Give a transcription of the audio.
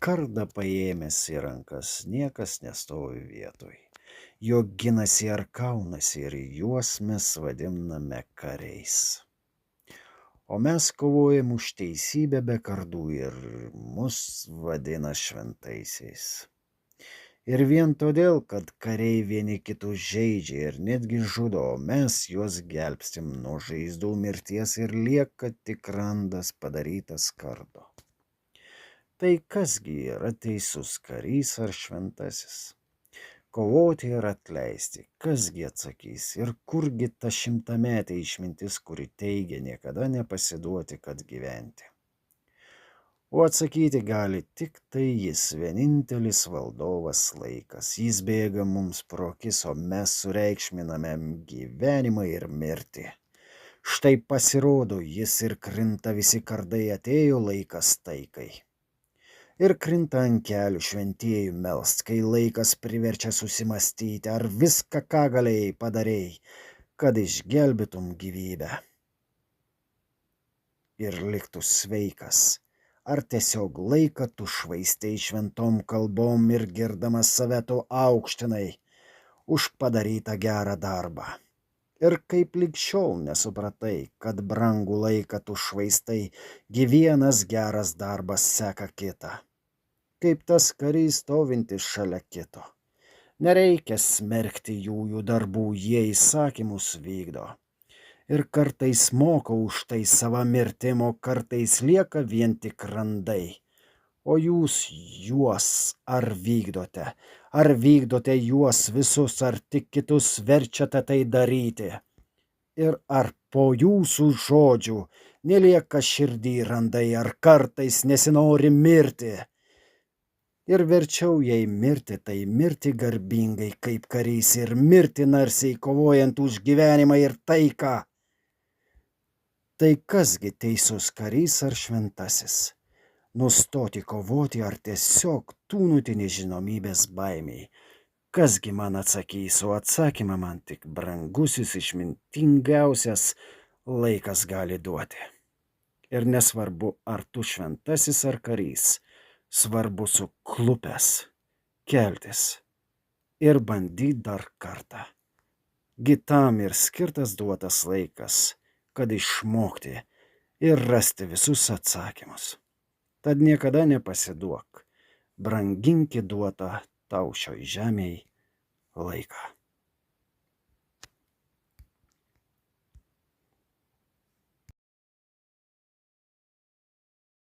kardą paėmęs į rankas, niekas nestovi vietoj. Jo ginasi ar kaunasi ir juos mes vadiname kariais. O mes kovojam už teisybę be kardų ir mus vadina šventaisiais. Ir vien todėl, kad kariai vieni kitus žeidžia ir netgi žudo, mes juos gelbstim nuo žaizdų mirties ir lieka tik randas padarytas kardo. Tai kasgi yra teisus karys ar šventasis? Kovoti ir atleisti, kasgi atsakys ir kurgi ta šimtametė išmintis, kuri teigia niekada nepasiduoti, kad gyventi. O atsakyti gali tik tai jis, vienintelis valdovas laikas. Jis bėga mums pro akis, o mes sureikšminame gyvenimą ir mirtį. Štai pasirodo jis ir krinta visi kardai, atėjo laikas taikai. Ir krinta ant kelių šventieji melst, kai laikas priverčia susimastyti, ar viską, ką galėjai, padarėjai, kad išgelbėtum gyvybę ir liktų sveikas. Ar tiesiog laiką tu švaistei šventom kalbom ir girdamas save tu aukštinai už padarytą gerą darbą. Ir kaip lig šiol nesupratai, kad brangų laiką tu švaistai, gi vienas geras darbas seka kitą. Kaip tas karys stovintis šalia kito. Nereikia smerkti jų darbų, jie įsakymus vykdo. Ir kartais moka už tai savo mirtimo, kartais lieka vien tik randai. O jūs juos ar vykdote? Ar vykdote juos visus, ar tik kitus verčiate tai daryti? Ir ar po jūsų žodžių nelieka širdį randai, ar kartais nesinori mirti? Ir verčiau jei mirti, tai mirti garbingai kaip karys ir mirti narsiai kovojant už gyvenimą ir taiką. Tai kasgi teisus karys ar šventasis? Nustoti kovoti ar tiesiog tūnoti nežinomybės baimiai? Kasgi man atsakys, o atsakymą man tik brangusis išmintingiausias laikas gali duoti. Ir nesvarbu, ar tu šventasis ar karys, svarbu suklupęs keltis ir bandyt dar kartą. Gi tam ir skirtas duotas laikas, kad išmokti ir rasti visus atsakymus. Tad niekada nepasiduok, branginki duotą tau šioj žemėj laiką.